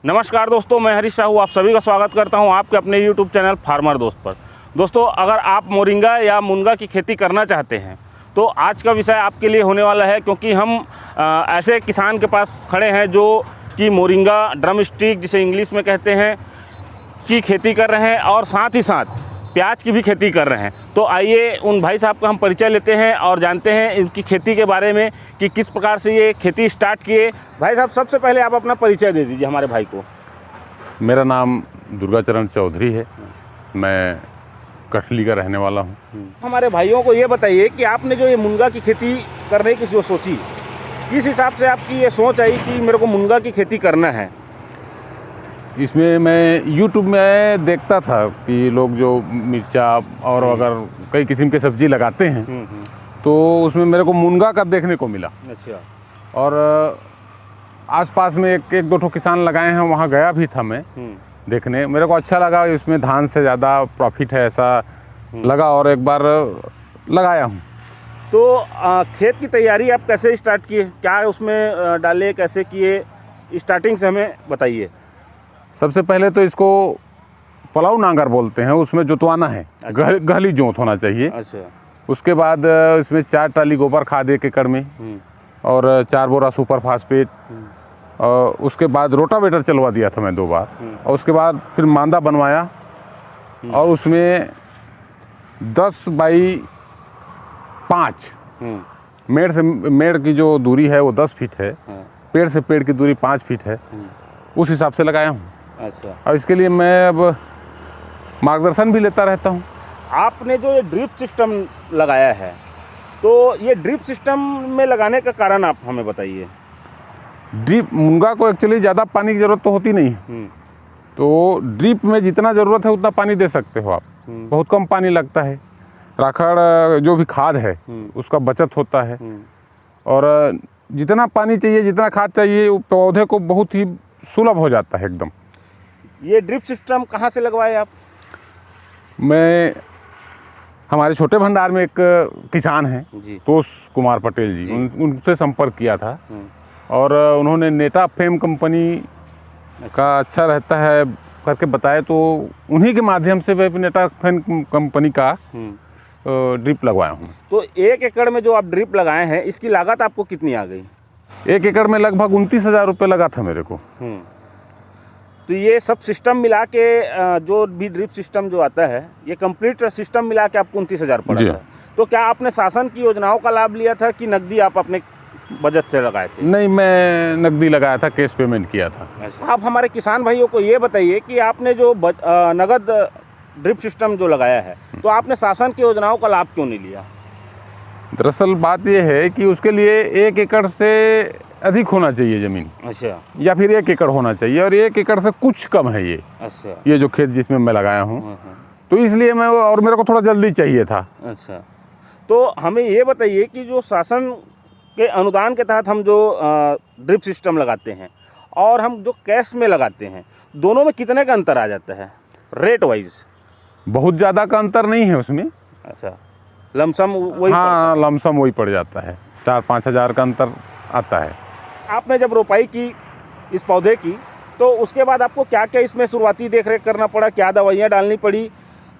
नमस्कार दोस्तों, मैं हरीश साहू आप सभी का स्वागत करता हूं आपके अपने YouTube चैनल फार्मर दोस्त पर। दोस्तों, अगर आप मोरिंगा या मुनगा की खेती करना चाहते हैं तो आज का विषय आपके लिए होने वाला है, क्योंकि हम ऐसे किसान के पास खड़े हैं जो कि मोरिंगा ड्रम स्टिक जिसे इंग्लिश में कहते हैं की खेती कर रहे हैं और साथ ही साथ प्याज की भी खेती कर रहे हैं। तो आइए उन भाई साहब का हम परिचय लेते हैं और जानते हैं इनकी खेती के बारे में कि किस प्रकार से ये खेती स्टार्ट किए। भाई साहब, सबसे पहले आप अपना परिचय दे दीजिए हमारे भाई को। मेरा नाम दुर्गाचरण चौधरी है, मैं कठली का रहने वाला हूँ। हमारे भाइयों को ये बताइए कि आपने जो ये मुनगा की खेती करने की जो सोची, किस हिसाब से आपकी ये सोच आई कि मेरे को मुनगा की खेती करना है? इसमें मैं YouTube में देखता था कि लोग जो मिर्चा और अगर कई किस्म के सब्जी लगाते हैं तो उसमें मेरे को मुनगा का देखने को मिला। अच्छा। और आसपास में एक दो ठो किसान लगाए हैं, वहाँ गया भी था मैं देखने। मेरे को अच्छा लगा, इसमें धान से ज़्यादा प्रॉफिट है ऐसा लगा और एक बार लगाया हूँ। तो खेत की तैयारी आप कैसे स्टार्ट किए, क्या उसमें डाले, कैसे किए, स्टार्टिंग से हमें बताइए। सबसे पहले तो इसको पलाऊ नांगर बोलते हैं, उसमें जोतवाना है। अच्छा। गहली जोत होना चाहिए। अच्छा। उसके बाद इसमें 4 ट्राली गोबर खाद 1 एकड़ में और 4 बोरा सुपर फास्फेट। और उसके बाद रोटावेटर चलवा दिया था मैं 2 बार। और उसके बाद फिर मांदा बनवाया और उसमें 10 बाई 5 मेड़ की जो दूरी है वो 10 फीट है। पेड़ से पेड़ की दूरी 5 फीट है, उस हिसाब से लगाया हूँ। अच्छा। और इसके लिए मैं अब मार्गदर्शन भी लेता रहता हूँ। आपने जो ये ड्रिप सिस्टम लगाया है, तो ये ड्रिप सिस्टम में लगाने का कारण आप हमें बताइए। ड्रिप मुनगा को एक्चुअली ज़्यादा पानी की ज़रूरत तो होती नहीं है, तो ड्रिप में जितना ज़रूरत है उतना पानी दे सकते हो आप। बहुत कम पानी लगता है, राखड़ जो भी खाद है उसका बचत होता है। और जितना पानी चाहिए, जितना खाद चाहिए, पौधे को बहुत ही सुलभ हो जाता है एकदम। ये ड्रिप सिस्टम कहाँ से लगवाए आप? मैं हमारे छोटे भंडार में एक किसान हैं जी, तोष कुमार पटेल जी, उनसे संपर्क किया था और उन्होंने नेटा फेम कंपनी का अच्छा रहता है करके बताया, तो उन्हीं के माध्यम से मैं नेटा फेम कंपनी का ड्रिप लगवाया हूँ। तो 1 एकड़ में जो आप ड्रिप लगाए हैं, इसकी लागत आपको कितनी आ गई? 1 एकड़ में लगभग 29,000 रुपये लगा था मेरे को। तो ये सब सिस्टम मिला के जो भी ड्रिप सिस्टम जो आता है, ये कंप्लीट सिस्टम मिला के आपको 29,000 पड़ा था। तो क्या आपने शासन की योजनाओं का लाभ लिया था कि नकदी आप अपने बजट से लगाए थे? नहीं, मैं नकदी लगाया था, कैश पेमेंट किया था। आप हमारे किसान भाइयों को ये बताइए कि आपने जो नगद ड्रिप सिस्टम जो लगाया है, तो आपने शासन की योजनाओं का लाभ क्यों नहीं लिया? दरअसल बात यह है कि उसके लिए 1 एकड़ से अधिक होना चाहिए ज़मीन। अच्छा। या फिर 1 एकड़ होना चाहिए, और 1 एकड़ से कुछ कम है ये। अच्छा। ये जो खेत जिसमें मैं लगाया हूँ, तो इसलिए मैं, और मेरे को थोड़ा जल्दी चाहिए था। अच्छा। तो हमें ये बताइए कि जो शासन के अनुदान के तहत हम जो ड्रिप सिस्टम लगाते हैं और हम जो कैश में लगाते हैं, दोनों में कितने का अंतर आ जाता है रेट वाइज? बहुत ज़्यादा का अंतर नहीं है उसमें। अच्छा। लमसम वही? हाँ, लमसम वही पड़ जाता है, 4-5 हज़ार का अंतर आता है। आपने जब रोपाई की इस पौधे की, तो उसके बाद आपको क्या क्या इसमें शुरुआती देख रेख करना पड़ा, क्या दवाइयाँ डालनी पड़ी,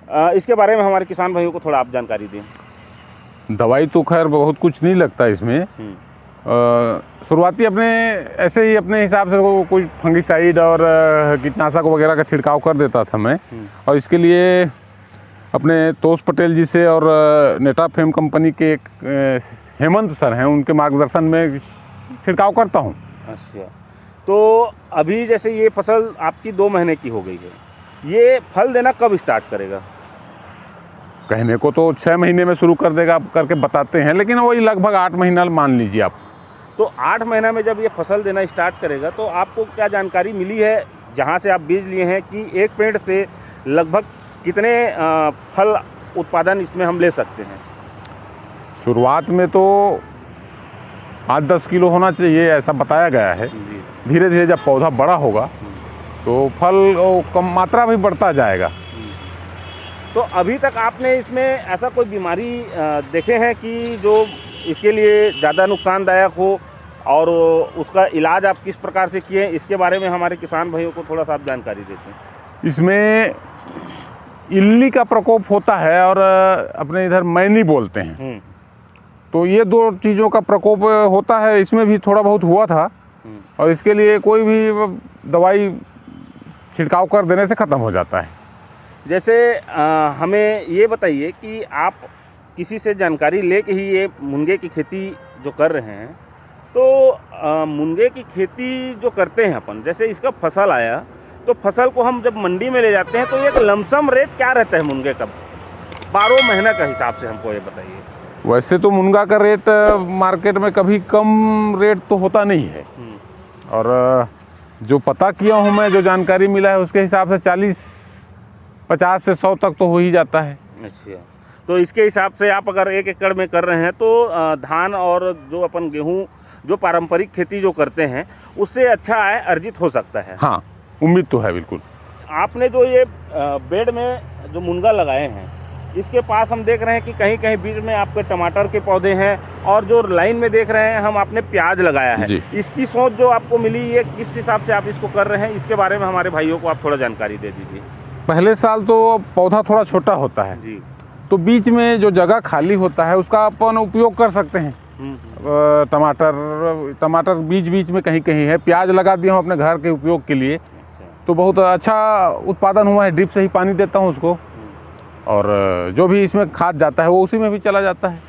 इसके बारे में हमारे किसान भाइयों को थोड़ा आप जानकारी दें। दवाई तो खैर बहुत कुछ नहीं लगता इसमें। शुरुआती अपने ऐसे ही अपने हिसाब से कोई फंगिसाइड और कीटनाशक वगैरह का छिड़काव कर देता था मैं। और इसके लिए अपने तोष पटेल जी से और नेटा फेम कंपनी के एक हेमंत सर हैं, उनके मार्गदर्शन में छिड़काव करता हूँ। अच्छा। तो अभी जैसे ये फसल आपकी 2 महीने की हो गई है, ये फल देना कब स्टार्ट करेगा? कहने को तो 6 महीने में शुरू कर देगा करके बताते हैं, लेकिन वही लगभग 8 महीना मान लीजिए आप। तो 8 महीना में जब ये फसल देना स्टार्ट करेगा, तो आपको क्या जानकारी मिली है जहाँ से आप बीज लिए हैं कि एक पेड़ से लगभग कितने फल उत्पादन इसमें हम ले सकते हैं? शुरुआत में तो 8-10 किलो होना चाहिए ऐसा बताया गया है। धीरे धीरे जब पौधा बड़ा होगा तो फल कम मात्रा भी बढ़ता जाएगा। तो अभी तक आपने इसमें ऐसा कोई बीमारी देखे हैं कि जो इसके लिए ज़्यादा नुकसानदायक हो और उसका इलाज आप किस प्रकार से किए, इसके बारे में हमारे किसान भाइयों को थोड़ा सा आप जानकारी देते हैं। इसमें इल्ली का प्रकोप होता है और अपने इधर मैनी बोलते हैं, तो ये दो चीज़ों का प्रकोप होता है। इसमें भी थोड़ा बहुत हुआ था और इसके लिए कोई भी दवाई छिड़काव कर देने से ख़त्म हो जाता है। जैसे हमें ये बताइए कि आप किसी से जानकारी लेके ही ये मुनगे की खेती जो कर रहे हैं, तो मुनगे की खेती जो करते हैं अपन, जैसे इसका फसल आया तो फसल को हम जब मंडी में ले जाते हैं तो एक लमसम रेट क्या रहता है मुनगे का 12 महीना का हिसाब से, हमको ये बताइए। वैसे तो मुनगा का रेट मार्केट में कभी कम रेट तो होता नहीं है, और जो पता किया हूँ मैं, जो जानकारी मिला है उसके हिसाब से 50 से 100 तक तो हो ही जाता है। अच्छा, तो इसके हिसाब से आप अगर 1 एकड़ में कर रहे हैं तो धान और जो अपन गेहूं जो पारंपरिक खेती जो करते हैं उससे अच्छा आय अर्जित हो सकता है। हाँ, उम्मीद तो है बिल्कुल। आपने जो ये बेड में जो मुनगा लगाए हैं, इसके पास हम देख रहे हैं कि कहीं कहीं बीच में आपके टमाटर के पौधे हैं, और जो लाइन में देख रहे हैं हम आपने प्याज लगाया है। इसकी सोच जो आपको मिली, ये किस हिसाब से आप इसको कर रहे हैं, इसके बारे में हमारे भाइयों को आप थोड़ा जानकारी दे दीजिए। पहले साल तो पौधा थोड़ा छोटा होता है जी, तो बीच में जो जगह खाली होता है उसका अपन उपयोग कर सकते हैं। टमाटर बीच बीच में कहीं कहीं है, प्याज लगा दिया हूँ अपने घर के उपयोग के लिए, तो बहुत अच्छा उत्पादन हुआ है। ड्रिप से ही पानी देता हूँ उसको, और जो भी इसमें खाद जाता है वो उसी में भी चला जाता है।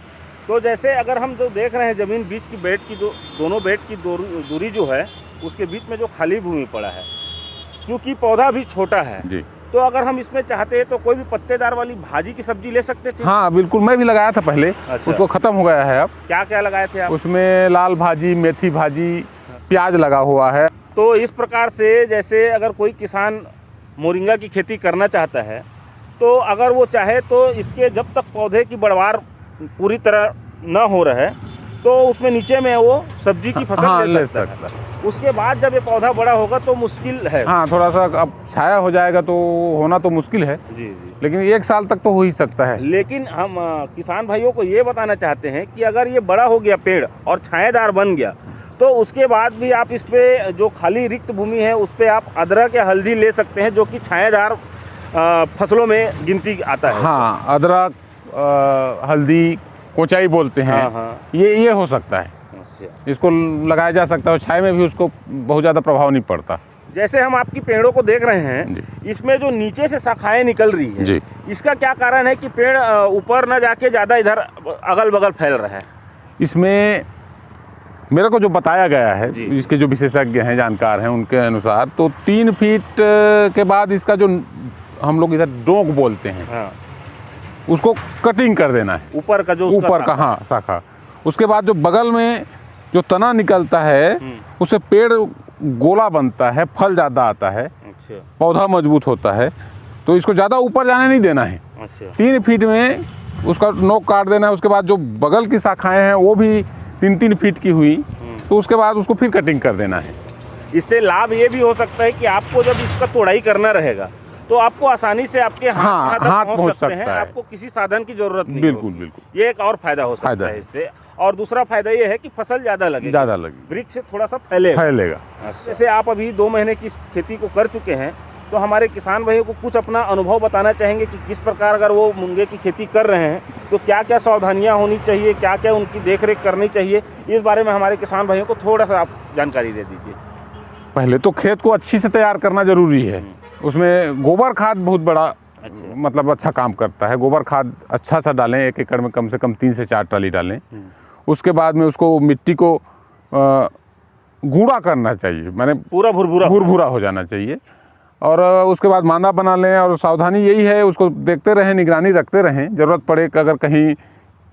तो जैसे अगर हम जो देख रहे हैं ज़मीन बीच की बेड की जो दोनों बेड की दूरी जो है, उसके बीच में जो खाली भूमि पड़ा है, क्योंकि पौधा भी छोटा है जी, तो अगर हम इसमें चाहते हैं तो कोई भी पत्तेदार वाली भाजी की सब्जी ले सकते थे। हाँ बिल्कुल, मैं भी लगाया था पहले। अच्छा। उसको ख़त्म हो गया है अब। क्या क्या लगाए थे आप? उसमें लाल भाजी, मेथी भाजी, प्याज लगा हुआ है। तो इस प्रकार से जैसे अगर कोई किसान मोरिंगा की खेती करना चाहता है, तो अगर वो चाहे तो इसके जब तक पौधे की बढ़वार पूरी तरह न हो रहे तो उसमें नीचे में वो सब्जी की फसल ले सकता है। उसके बाद जब ये पौधा बड़ा होगा तो मुश्किल है। हाँ, थोड़ा सा अब छाया हो जाएगा तो होना तो मुश्किल है। जी जी, लेकिन 1 साल तक तो हो ही सकता है। लेकिन हम किसान भाइयों को ये बताना चाहते हैं कि अगर ये बड़ा हो गया पेड़ और छायादार बन गया, तो उसके बाद भी आप इस पे जो खाली रिक्त भूमि है उस पर आप अदरक या हल्दी ले सकते हैं, जो कि छायादार फसलों में गिनती आता है। हाँ, अदरक, हल्दी, कोचाई बोलते हैं। हाँ। ये हो सकता है, इसको लगाया जा सकता है, छाया में भी उसको बहुत ज़्यादा प्रभाव नहीं पड़ता। जैसे हम आपकी पेड़ों को देख रहे हैं, इसमें जो नीचे से शाखाएं निकल रही है जी, इसका क्या कारण है कि पेड़ ऊपर न जाके ज़्यादा इधर अगल बगल फैल रहा है? इसमें मेरे को जो बताया गया है, इसके जो विशेषज्ञ हैं, जानकार हैं, उनके अनुसार तो 3 फीट के बाद इसका जो हम लोग इधर डोंक बोलते हैं, हाँ, उसको कटिंग कर देना है। ऊपर का जो ऊपर का, हाँ, शाखा। उसके बाद जो बगल में जो तना निकलता है उससे पेड़ गोला बनता है, फल ज़्यादा आता है। अच्छा, पौधा मजबूत होता है, तो इसको ज़्यादा ऊपर जाने नहीं देना है। अच्छा, 3 फीट में उसका नोक काट देना है। उसके बाद जो बगल की शाखाएं हैं वो भी 3-3 फीट की हुई, तो उसके बाद उसको फिर कटिंग कर देना है। इससे लाभ ये भी हो सकता है कि आपको जब इसका तोड़ाई करना रहेगा तो आपको आसानी से आपके हाथ पहुंच सकते हैं, आपको किसी साधन की जरूरत नहीं। बिल्कुल बिल्कुल, ये एक और फायदा हो सकता है इससे। और दूसरा फायदा ये है कि फसल ज़्यादा लगेगी, वृक्ष थोड़ा सा फैलेगा। जैसे आप अभी 2 महीने की खेती को कर चुके हैं, तो हमारे किसान भाइयों को कुछ अपना अनुभव बताना चाहेंगे कि किस प्रकार अगर वो मुनगे की खेती कर रहे हैं तो क्या क्या सावधानियां होनी चाहिए, क्या क्या उनकी देखरेख करनी चाहिए, इस बारे में हमारे किसान भाइयों को थोड़ा सा आप जानकारी दे दीजिए। पहले तो खेत को अच्छी से तैयार करना जरूरी है। उसमें गोबर खाद बहुत बड़ा मतलब अच्छा काम करता है। गोबर खाद अच्छा सा डालें, 1 एकड़ में कम से कम 3 से 4 ट्राली डालें। उसके बाद में उसको मिट्टी को गूढ़ा करना चाहिए, माने पूरा भुरभुरा हो जाना चाहिए। और उसके बाद मांदा बना लें, और सावधानी यही है उसको देखते रहें, निगरानी रखते रहें। ज़रूरत पड़े कि अगर कहीं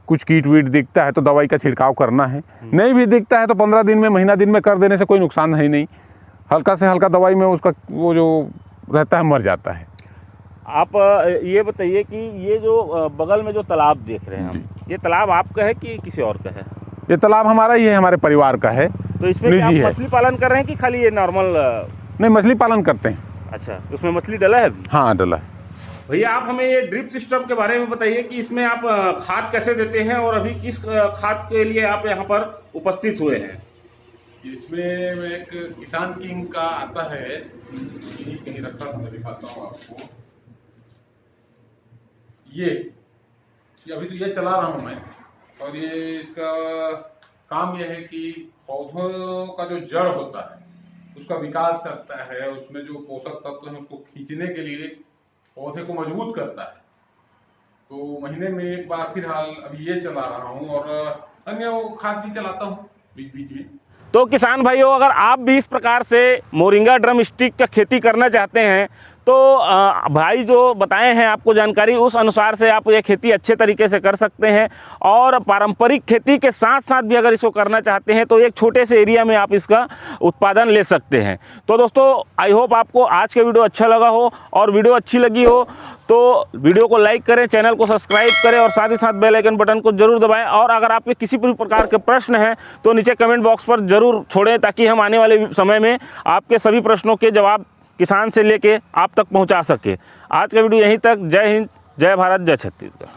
कुछ कीट वीट दिखता है तो दवाई का छिड़काव करना है। नहीं भी दिखता है तो 15 दिन में, महीना दिन में कर देने से कोई नुकसान है नहीं। हल्का से हल्का दवाई में उसका वो जो रहता है मर जाता है। आप ये बताइए कि ये जो बगल में जो तालाब देख रहे हैं हम, ये तालाब आपका है कि किसी और का है? ये तालाब हमारा ही है, हमारे परिवार का है। तो इसमें क्या आप मछली पालन कर रहे हैं कि खाली ये नॉर्मल? नहीं, मछली पालन करते हैं। अच्छा, उसमें मछली डला है अभी? हाँ, डला है। भैया आप हमें ये ड्रिप सिस्टम के बारे में बताइए कि इसमें आप खाद कैसे देते हैं और अभी किस खाद के लिए आप यहाँ पर उपस्थित हुए हैं? इसमें मैं एक किसान किंग का आता है, यही कहीं रखा था, मैं दिखाता हूँ आपको। ये अभी तो ये चला रहा हूँ मैं, और ये इसका काम यह है कि पौधों का जो जड़ होता है उसका विकास करता है, उसमें जो पोषक तत्व हैं उसको खींचने के लिए पौधे को मजबूत करता है। तो महीने में एक बार फिलहाल अभी ये चला रहा हूँ, और अन्य वो खाद भी चलाता हूँ बीच बीच में। तो किसान भाइयों, अगर आप भी इस प्रकार से मोरिंगा ड्रम स्टिक का खेती करना चाहते हैं तो भाई जो बताए हैं आपको जानकारी, उस अनुसार से आप ये खेती अच्छे तरीके से कर सकते हैं। और पारंपरिक खेती के साथ साथ भी अगर इसको करना चाहते हैं तो एक छोटे से एरिया में आप इसका उत्पादन ले सकते हैं। तो दोस्तों, आई होप आपको आज का वीडियो अच्छा लगा हो, और वीडियो अच्छी लगी हो तो वीडियो को लाइक करें, चैनल को सब्सक्राइब करें, और साथ ही साथ बेल आइकन बटन को जरूर दबाएं। और अगर आपके किसी भी प्रकार के प्रश्न हैं तो नीचे कमेंट बॉक्स पर जरूर छोड़ें, ताकि हम आने वाले समय में आपके सभी प्रश्नों के जवाब किसान से लेके आप तक पहुंचा सके। आज का वीडियो यहीं तक। जय हिंद, जय भारत, जय छत्तीसगढ़।